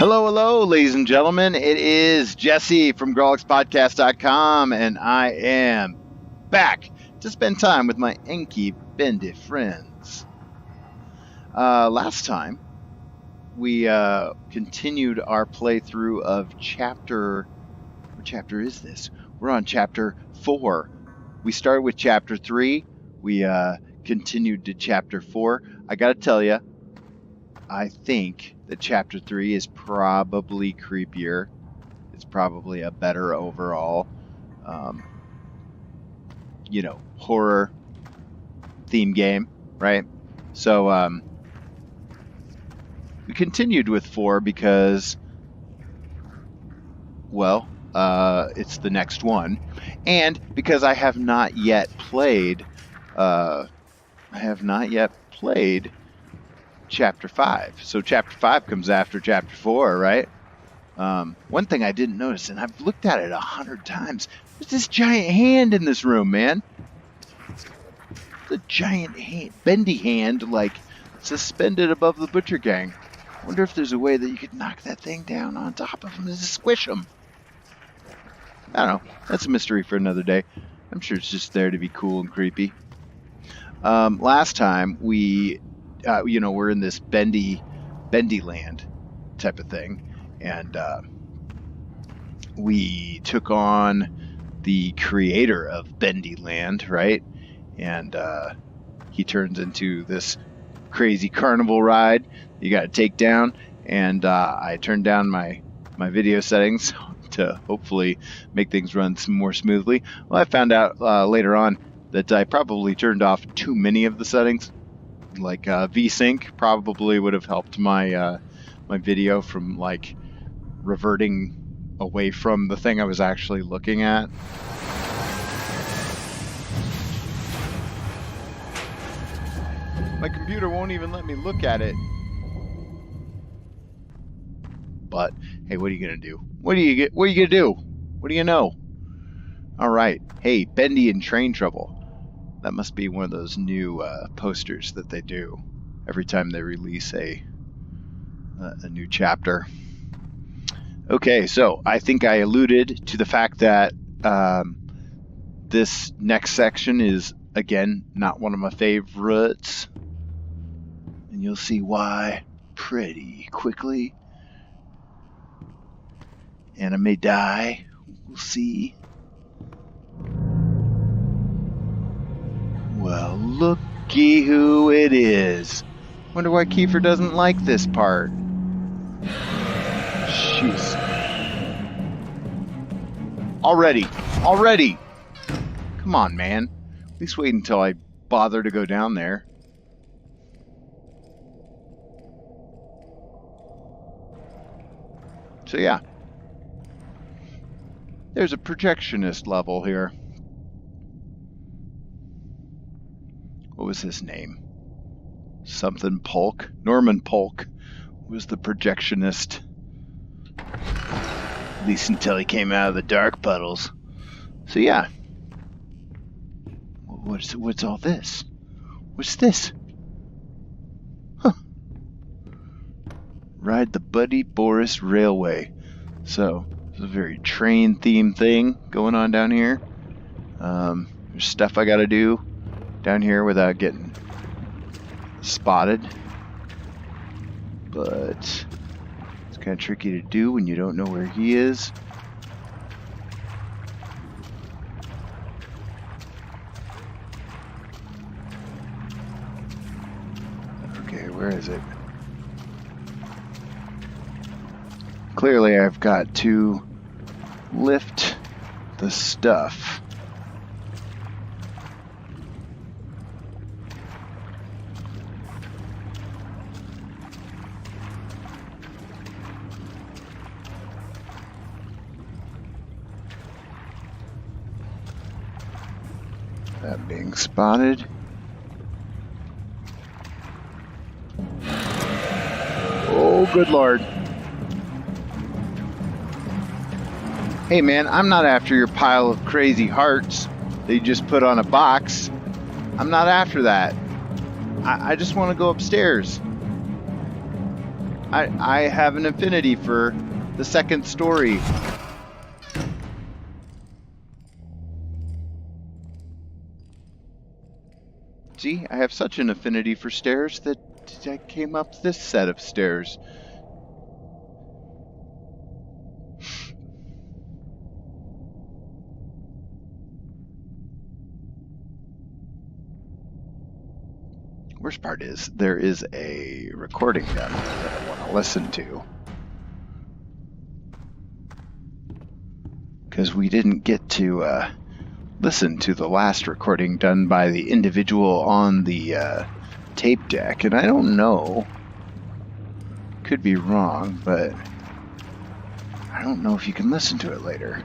Hello, hello, ladies and gentlemen. It is Jesse from Grawlixpodcast.com, and I am back to spend time with my inky, bendy friends. Last time, we continued our playthrough of chapter... What chapter is this? We're on chapter 4. We started with chapter 3. We continued to chapter 4. I gotta tell you, I think that chapter 3 is probably creepier. It's probably a better overall, horror theme game, right? So, we continued with 4 because, well, it's the next one. And because I have not yet played, chapter 5. So chapter 5 comes after chapter 4, right? One thing I didn't notice, and I've looked at it 100 times, there's this giant hand in this room, man. The giant hand, bendy hand, like suspended above the butcher gang. I wonder if there's a way that you could knock that thing down on top of him and just squish him. I don't know. That's a mystery for another day. I'm sure it's just there to be cool and creepy. Last time we we're in this bendy land type of thing, and we took on the creator of Bendy Land, right? And he turns into this crazy carnival ride you got to take down, and I turned down my video settings to hopefully make things run more smoothly. Well, I found out later on that I probably turned off too many of the settings. Like VSync probably would have helped my my video from like reverting away from the thing I was actually looking at. My computer won't even let me look at it. But hey, what are you gonna do? What are you gonna do? What do you know? All right. Hey, Bendy in train trouble. That must be one of those new posters that they do every time they release a new chapter. Okay, so I think I alluded to the fact that this next section is, again, not one of my favorites. And you'll see why pretty quickly. And I may die. We'll see. Well, looky who it is. Wonder why Kiefer doesn't like this part. Jeez. Already. Come on, man. At least wait until I bother to go down there. So yeah. There's a projectionist level here. What was his name? Something Polk. Norman Polk was the projectionist. At least until he came out of the dark puddles. So yeah. What's all this? What's this? Huh. Ride the Buddy Boris Railway. So, it's a very train-themed thing going on down here. There's stuff I gotta do down here without getting spotted, but it's kind of tricky to do when you don't know where he is. Okay, where is it? Clearly I've got to lift the stuff. That being spotted. Oh, good Lord. Hey man, I'm not after your pile of crazy hearts that you just put on a box. I'm not after that. I just want to go upstairs. I have an affinity for the second story. See, I have such an affinity for stairs that I came up this set of stairs. Worst part is, there is a recording down there that I want to listen to. Because we didn't get to listen to the last recording done by the individual on the tape deck. And I don't know. Could be wrong, but I don't know if you can listen to it later.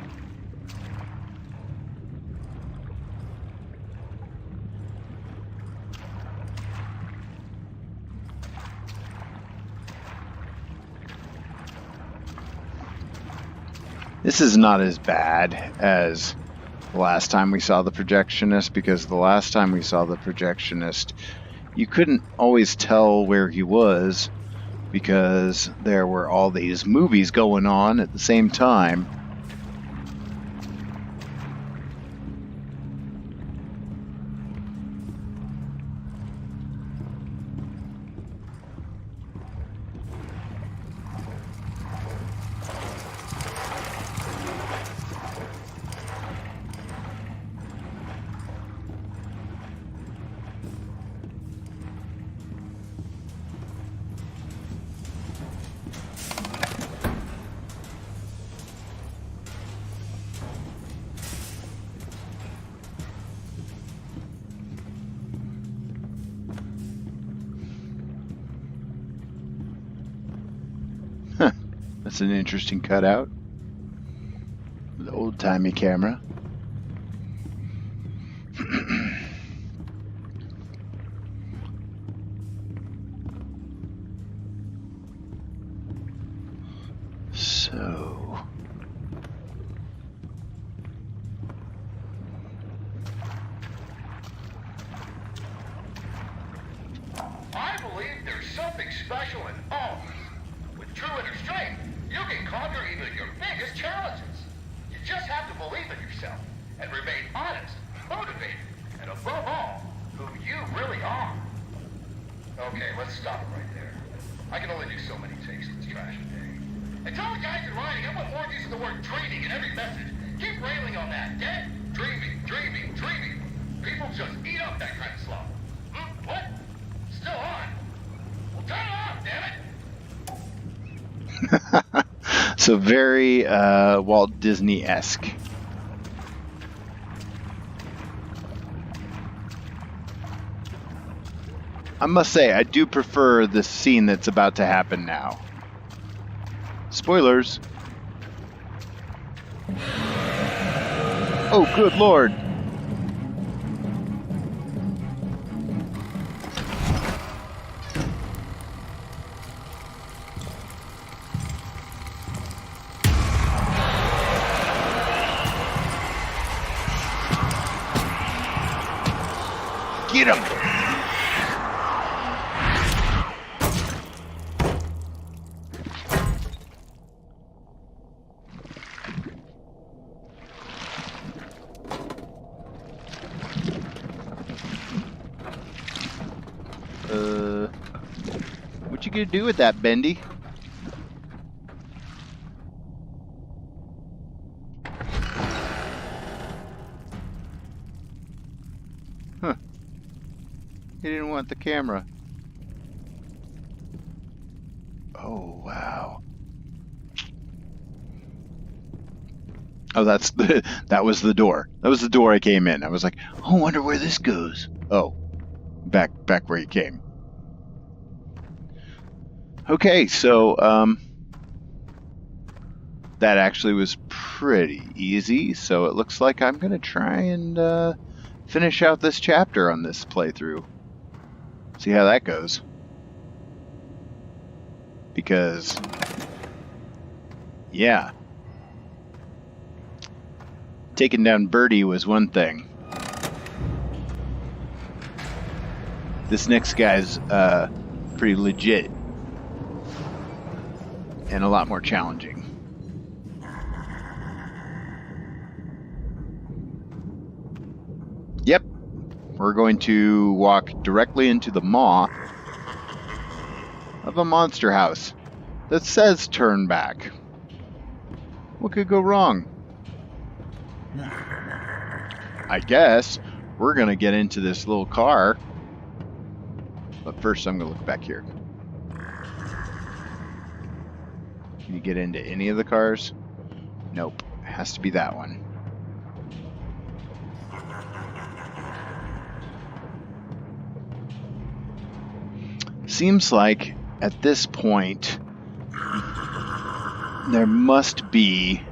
This is not as bad as the last time we saw the projectionist, because the last time we saw the projectionist, you couldn't always tell where he was because there were all these movies going on at the same time. That's an interesting cutout. The old-timey camera. So... I believe there's something special in all. With true inner strength, you can conquer even your biggest challenges. You just have to believe in yourself and remain honest, motivated, and above all, who you really are. Okay, let's stop it right there. I can only do so many takes of this trash a day. And tell the guys in writing I want more use of the word dreaming in every message. Keep railing on that, get dreaming, dreaming, dreaming. People just eat up that kind of slop. What? Still on? Well, turn it off, damn it! So very Walt Disney-esque. I must say, I do prefer the scene that's about to happen now. Spoilers. Oh, good lord. Get him! What you gonna do with that, Bendy? Huh. He didn't want the camera. Oh, wow. Oh, that was the door. That was the door I came in. I was like, oh, I wonder where this goes. Oh, back where you came. Okay, so that actually was pretty easy. So it looks like I'm gonna try and finish out this chapter on this playthrough. See how that goes. Because, yeah. Taking down Birdie was one thing. This next guy's pretty legit. and a lot more challenging. Yep, we're going to walk directly into the maw of a monster house that says turn back. What could go wrong? I guess we're going to get into this little car. But first I'm going to look back here. Can you get into any of the cars? Nope. It has to be that one. Seems like at this point there must be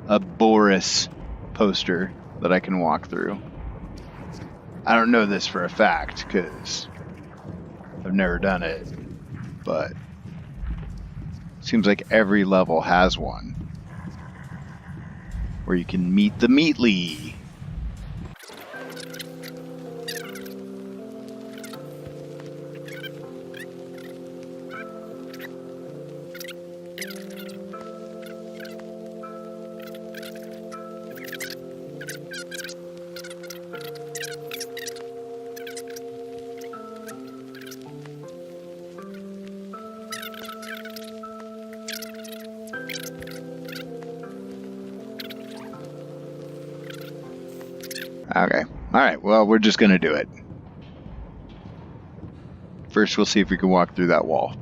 a Boris poster that I can walk through. I don't know this for a fact because I've never done it, but seems like every level has one where you can meet the Meatly. Okay. Alright, well, we're just gonna do it. First, we'll see if we can walk through that wall.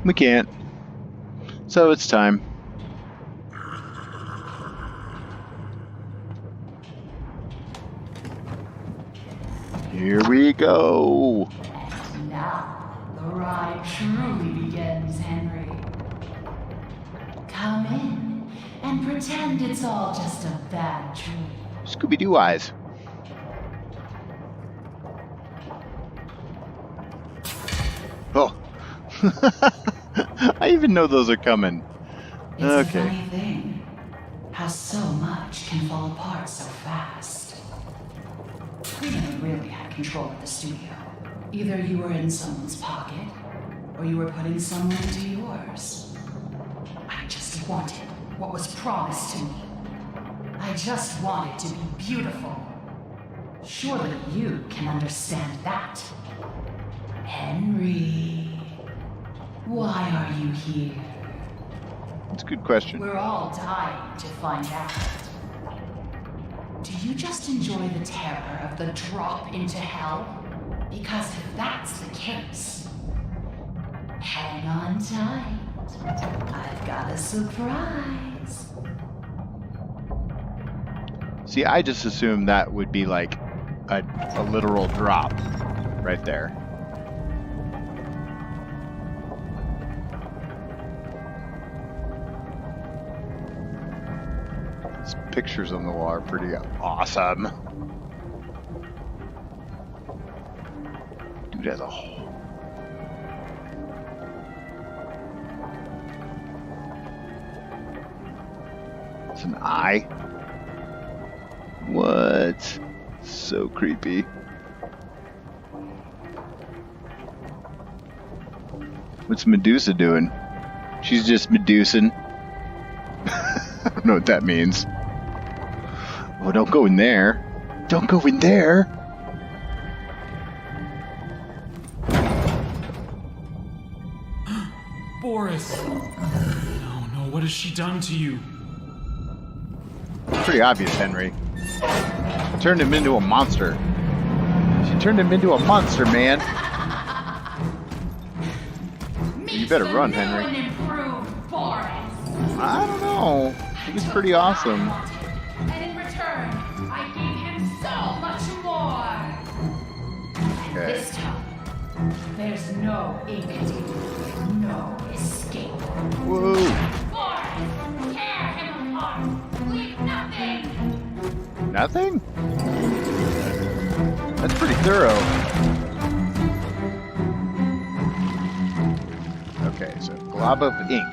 We can't. So it's time. Here we go. And now the ride truly begins, Henry. Come in and pretend it's all just a bad dream. Scooby-Doo eyes. Oh. I even know those are coming. It's a funny thing, how so much can fall apart so fast. We never really had control of the studio. Either you were in someone's pocket, or you were putting someone into yours. I just wanted what was promised to me. I just wanted to be beautiful. Surely you can understand that. Henry, why are you here? That's a good question. We're all dying to find out. Do you just enjoy the terror of the drop into hell? Because if that's the case, hang on tight. I've got a surprise. See, I just assumed that would be like a literal drop right there. These pictures on the wall are pretty awesome. Dude has a hole. It's an eye. What? So creepy. What's Medusa doing? She's just Medusing. I don't know what that means. Oh, don't go in there. Don't go in there. Boris! Oh no, what has she done to you? Pretty obvious, Henry. Turned him into a monster. She turned him into a monster, man. You better run, Henry. I don't know. I think it's pretty awesome. And in return, I gave him so much more. Okay. This time, there's no ink, no escape. Whoa. Boris, tear him apart. Leave nothing. Nothing? That's pretty thorough. Okay, so glob of ink.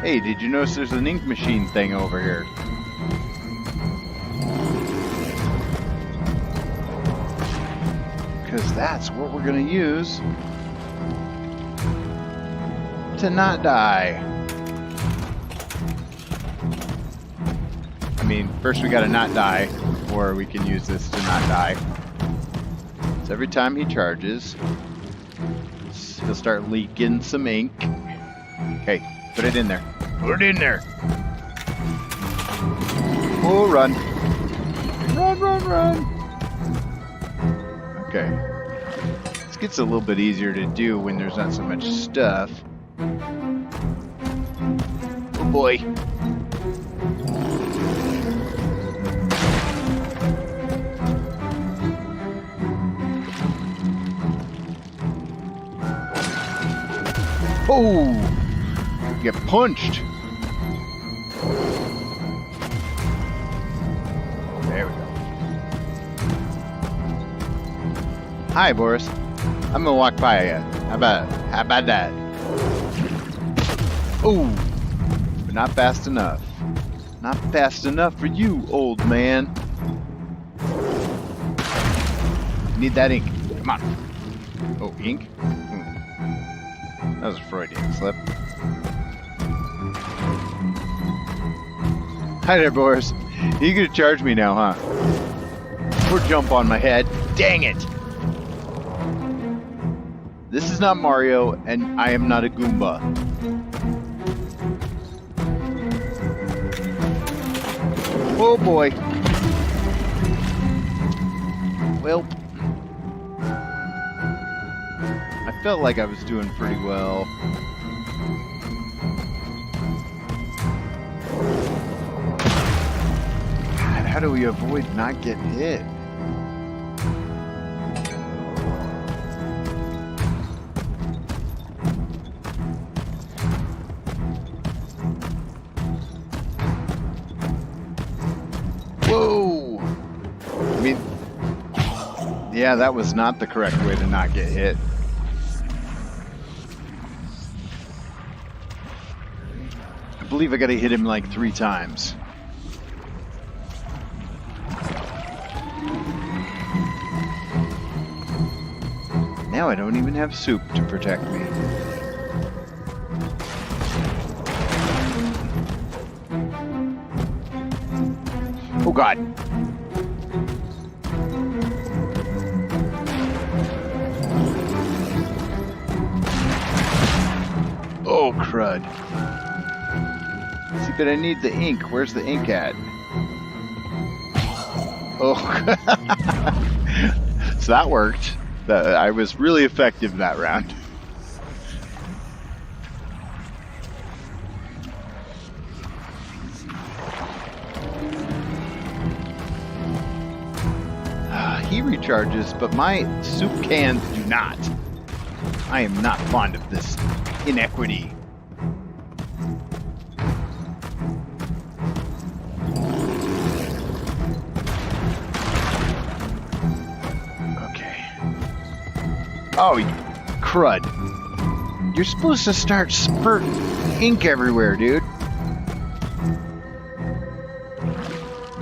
Hey, did you notice there's an ink machine thing over here? because that's what we're going to use to not die. I mean, first we got to not die, or we can use this to not die. So every time he charges, he'll start leaking some ink. Okay, put it in there. Put it in there. Oh, run. Run, run, run. Okay. This gets a little bit easier to do when there's not so much stuff. Oh boy. Oh! Get punched. There we go. Hi, Boris. I'm gonna walk by you. How about that? Oh, but not fast enough. Not fast enough for you, old man. Need that ink. Come on. Oh, ink? That was a Freudian slip. Hi there, Boris. You gonna charge me now, huh? Or jump on my head. Dang it! This is not Mario, and I am not a Goomba. Oh boy. Well, I felt like I was doing pretty well. God, how do we avoid not getting hit? Whoa! I mean, yeah, that was not the correct way to not get hit. I believe I gotta hit him like 3 times. Now I don't even have soup to protect me. Oh God. Oh crud. See, but I need the ink. Where's the ink at? Oh. So that worked. I was really effective that round. He recharges, but my soup cans do not. I am not fond of this inequity. Okay. Oh, crud. You're supposed to start spurting ink everywhere, dude.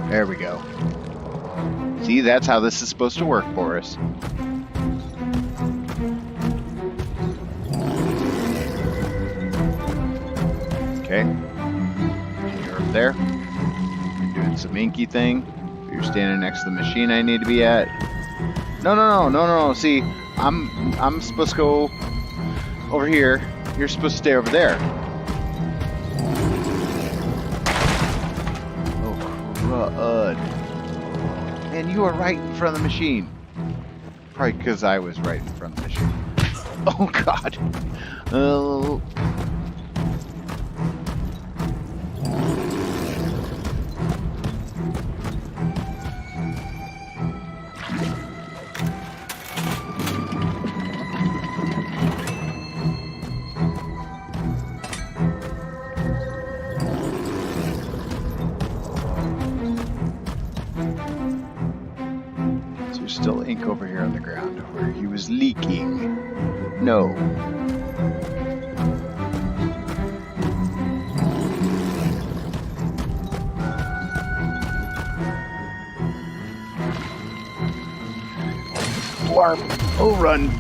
There we go. See, that's how this is supposed to work for us. Okay. You're up there. You're doing some inky thing. You're standing next to the machine I need to be at. No. See, I'm supposed to go over here. You're supposed to stay over there. Oh, crud. And you are right in front of the machine. Probably because I was right in front of the machine. Oh, God. Oh. Still ink over here on the ground where he was leaking. No. blarp. Oh, run.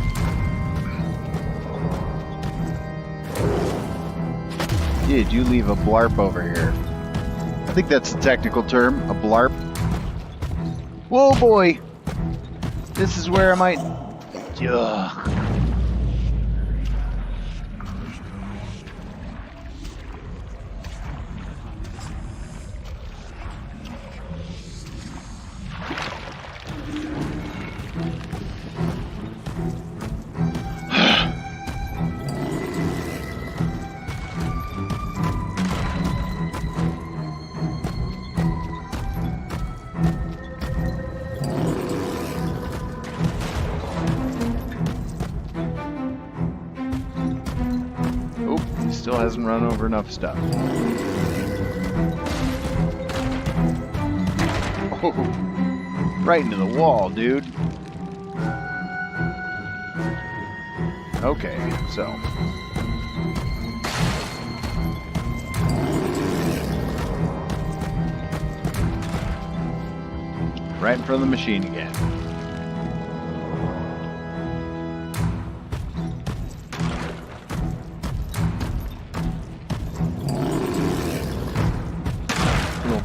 Did you leave a blarp over here? I think that's the technical term, a blarp. Whoa, boy. This is where I might... Ugh. Still hasn't run over enough stuff. Oh, right into the wall, dude. Okay, so. Right in front of the machine again.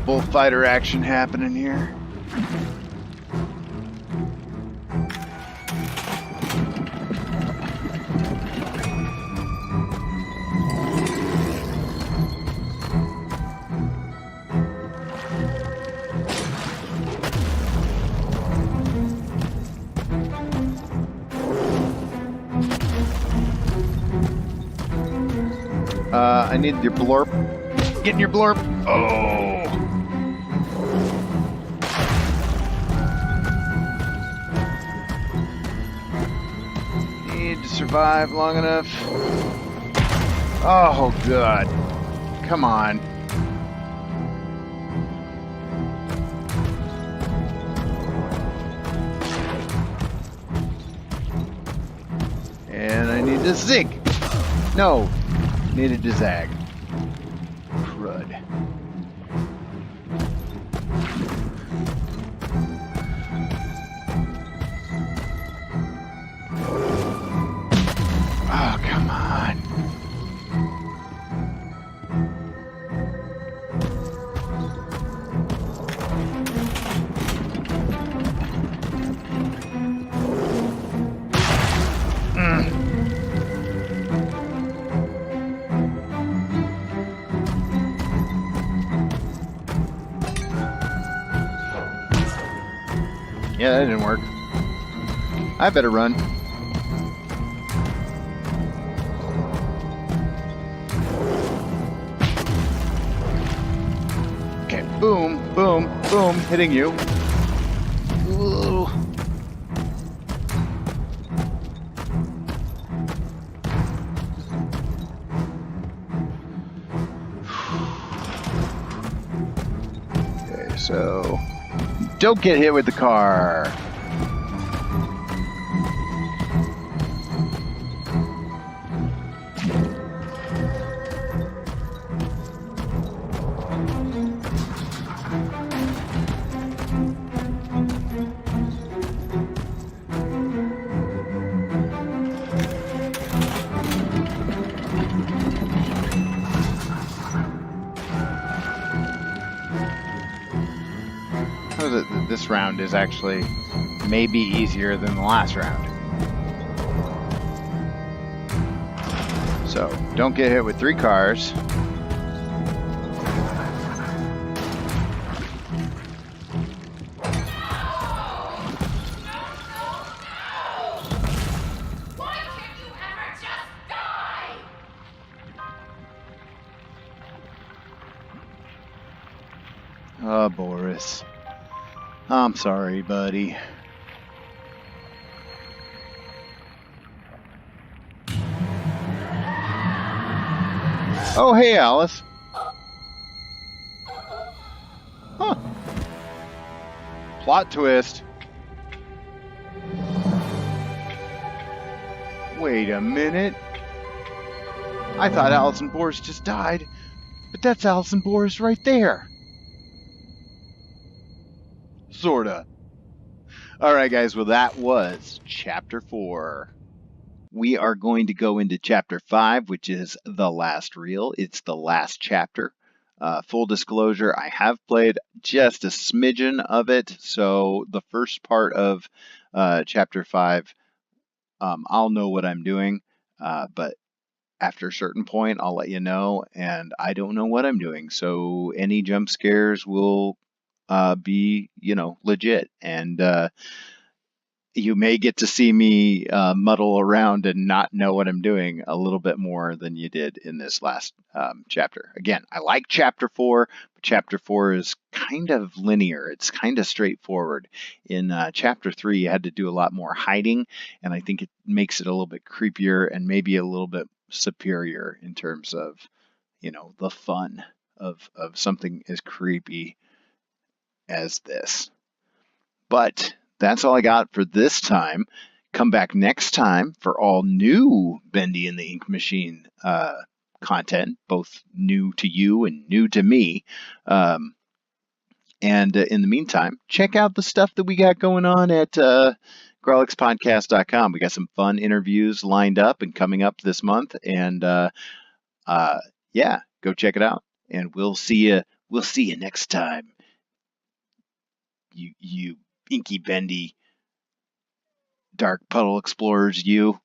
Bullfighter action happening here. I need your blorp. Getting your blorp. Oh! Need to survive long enough. Oh, God. Come on. And I need to zig. No. Needed to zag. Crud. Oh, come on. Yeah, that didn't work. I better run. Okay, boom, boom, boom, hitting you. Ooh. Okay, so... Don't get hit with the car. This round is actually maybe easier than the last round. So, don't get hit with 3 cars. Why can't you ever just die? Oh, Boris. I'm sorry, buddy. Oh, hey, Alice. Huh. Plot twist. Wait a minute. I thought Alice and Boris just died, but that's Alice and Boris right there. Sorta. All right, guys. Well, that was Chapter 4. We are going to go into Chapter 5, which is The Last Reel. It's the last chapter. Full disclosure, I have played just a smidgen of it. So the first part of Chapter 5, I'll know what I'm doing. But after a certain point, I'll let you know. And I don't know what I'm doing. So any jump scares will be, legit. And you may get to see me muddle around and not know what I'm doing a little bit more than you did in this last chapter. Again, I like Chapter 4, but Chapter 4 is kind of linear. It's kind of straightforward. In Chapter 3, you had to do a lot more hiding, and I think it makes it a little bit creepier and maybe a little bit superior in terms of, the fun of something as creepy as this. But that's all I got for this time. Come back next time for all new Bendy and the Ink Machine content, both new to you and new to me. And in the meantime, check out the stuff that we got going on at Grawlixpodcast.com. We got some fun interviews lined up and coming up this month. And yeah, go check it out. And we'll see you. We'll see you next time. You inky bendy dark puddle explorers, you.